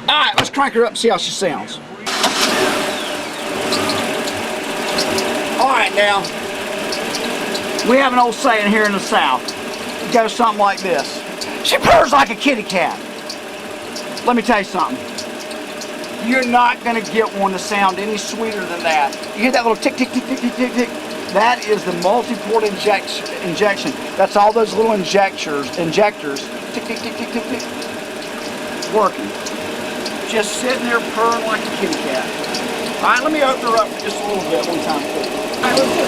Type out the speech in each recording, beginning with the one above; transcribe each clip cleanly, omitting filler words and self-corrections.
Alright, let's crank her up and see how she sounds. Alright now, we have an old saying here in the South. It goes something like this. She purrs like a kitty cat. Let me tell you something. You're not going to get one to sound any sweeter than that. You hear that little tick, tick, tick, tick, tick, tick, tick? That is the multi-port injection. That's all those little injectors. Tick, tick, tick, tick, tick, tick. Working. Just sitting there purring like a kitty cat. All right, let me open her up for just a little bit one time. All right, let's do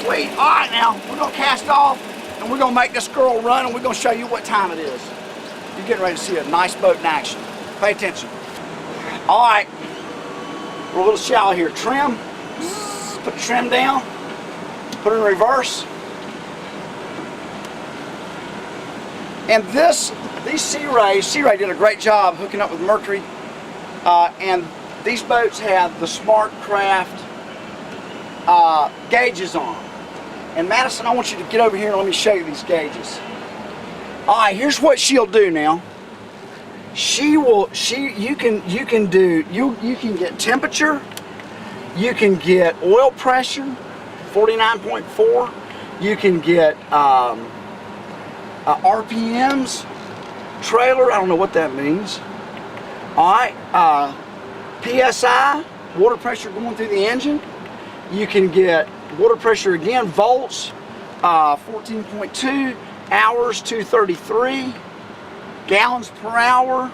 Sweet. All right, now we're gonna cast off and we're gonna make this girl run and we're gonna show you what time it is. You're getting ready to see a nice boat in action. Pay attention. All right, we're a little shallow here. Trim. Put the trim down. Put it in reverse. And these Sea Ray did a great job hooking up with Mercury. And these boats have the Smart Craft gauges on them. And Madison, I want you to get over here and let me show you these gauges. All right, here's what she'll do now. You can get temperature, you can get oil pressure, 49.4. You can get RPMs, trailer. I don't know what that means. All right, PSI, water pressure going through the engine. You can get water pressure again, volts, 14.2, hours 233, gallons per hour,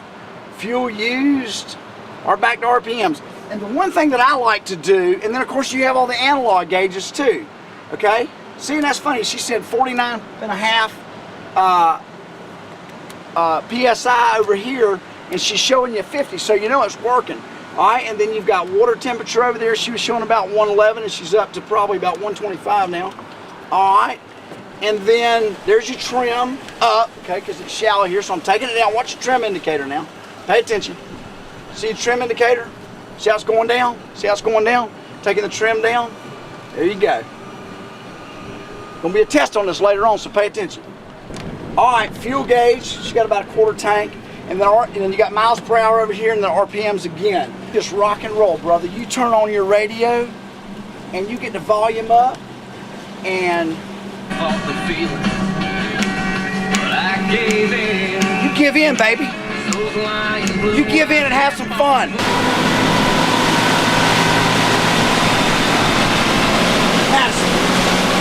fuel used, or back to RPMs. And the one thing that I like to do, and then of course you have all the analog gauges too, okay? See, and that's funny, she said 49.5 PSI over here, and she's showing you 50, so you know it's working. All right, and then you've got water temperature over there. She was showing about 111, and she's up to probably about 125 now. All right, and then there's your trim up, okay, because it's shallow here, so I'm taking it down. Watch your trim indicator now. Pay attention. See the trim indicator? See how it's going down? See how it's going down? Taking the trim down. There you go. Gonna be a test on this later on, so pay attention. All right, fuel gauge. She's got about a quarter tank. And then you got miles per hour over here and then RPMs again. Just rock and roll, brother. You turn on your radio and you get the volume up and you give in, baby. You give in and have some fun. Madison,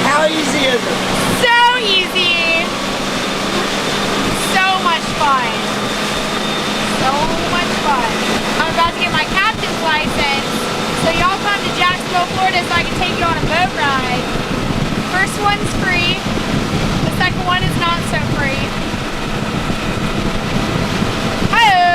how easy is it? So easy. So much fun. So much fun. I'm about to get my captain's license, so y'all come to Jacksonville, Florida so I can take you on a boat ride. First one's free, the second one is not so free. Hi-oh!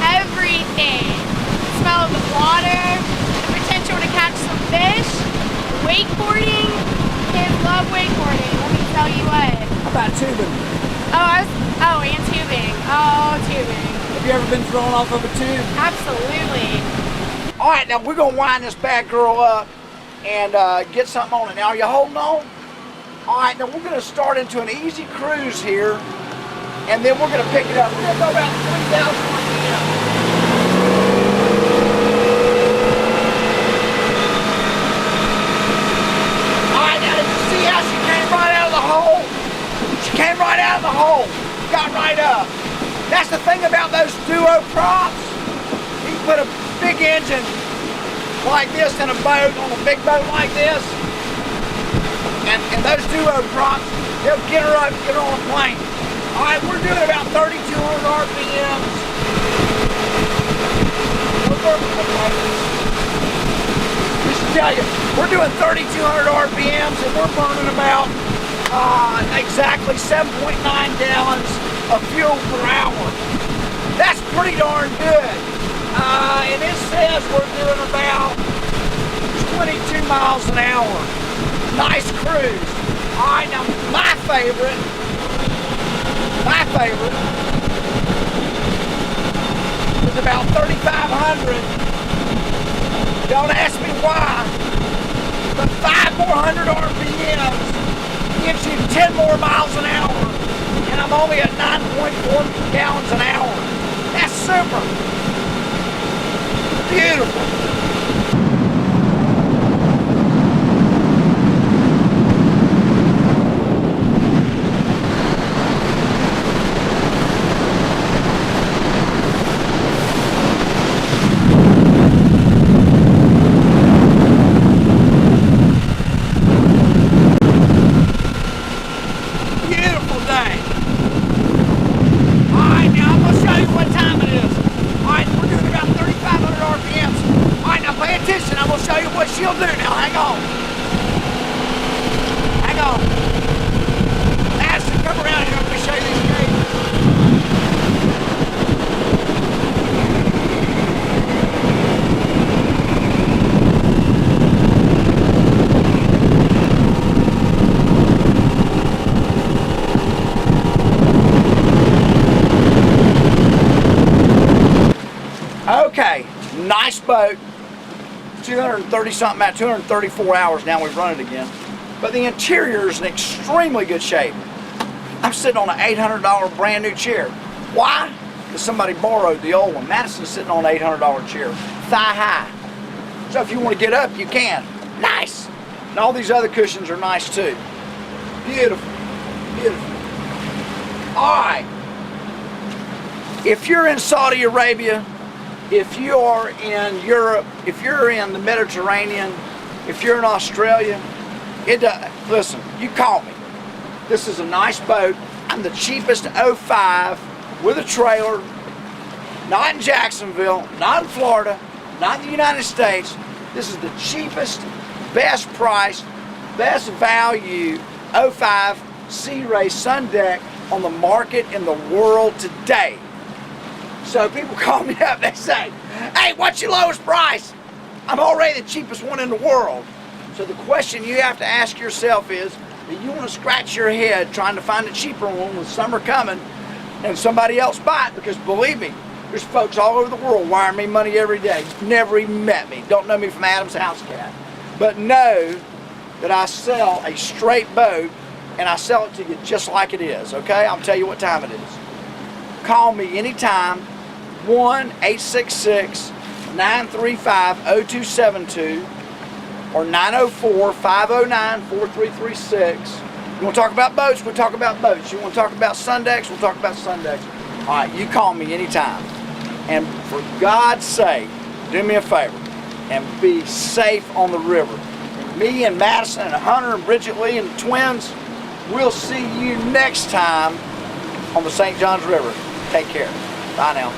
Everything. The smell of the water, the potential to catch some fish, wakeboarding. Kids love wakeboarding, let me tell you what. How about tubing? And tubing. Oh, tubing. Have you ever been thrown off of a tube? Absolutely. All right, now we're gonna wind this bad girl up and get something on it. Now, are you holding on? All right, now we're gonna start into an easy cruise here, and then we're gonna pick it up. We're gonna go about 3,000 RPM. She came right out of the hole, got right up. That's the thing about those duo props. You put a big engine like this in a boat, on a big boat like this, and those duo props, they'll get her up, get her on a plane. All right, we're doing about 3,200 RPMs. Just to tell you, we're doing 3,200 RPMs and we're burning about exactly 7.9 gallons of fuel per hour. That's pretty darn good. And it says we're doing about 22 miles an hour. Nice cruise. All right, now my favorite is about 3,500. Don't ask me why, but 500 more RPMs gives you 10 more miles an hour, and I'm only at 9.4 gallons an hour. That's super. Beautiful. She'll do now. Hang on. Hang on. Madison, come around here. Let me show you these gauges. Okay, nice boat. 230 something, about 234 hours now we've run it again. But the interior is in extremely good shape. I'm sitting on an $800 brand new chair. Why? Because somebody borrowed the old one. Madison's sitting on an $800 chair, thigh high. So if you want to get up, you can. Nice. And all these other cushions are nice too. Beautiful, beautiful. All right. If you're in Saudi Arabia, if you are in Europe, if you're in the Mediterranean, if you're in Australia, listen, you call me. This is a nice boat. I'm the cheapest 05 with a trailer, not in Jacksonville, not in Florida, not in the United States. This is the cheapest, best price, best value 05 Sea Ray Sundeck on the market in the world today. So people call me up, they say, hey, what's your lowest price? I'm already the cheapest one in the world. So the question you have to ask yourself is, do you want to scratch your head trying to find a cheaper one with summer coming and somebody else buy it? Because believe me, there's folks all over the world wiring me money every day. Never even met me. Don't know me from Adam's house cat. But know that I sell a straight boat and I sell it to you just like it is, okay? I'll tell you what time it is. Call me anytime, 1-866-935-0272 or 904-509-4336. You want to talk about boats? We'll talk about boats. You want to talk about Sundecks? We'll talk about Sundecks. All right, you call me anytime. And for God's sake, do me a favor and be safe on the river. And me and Madison and Hunter and Bridget Lee and the twins, we'll see you next time on the St. Johns River. Take care. Bye now.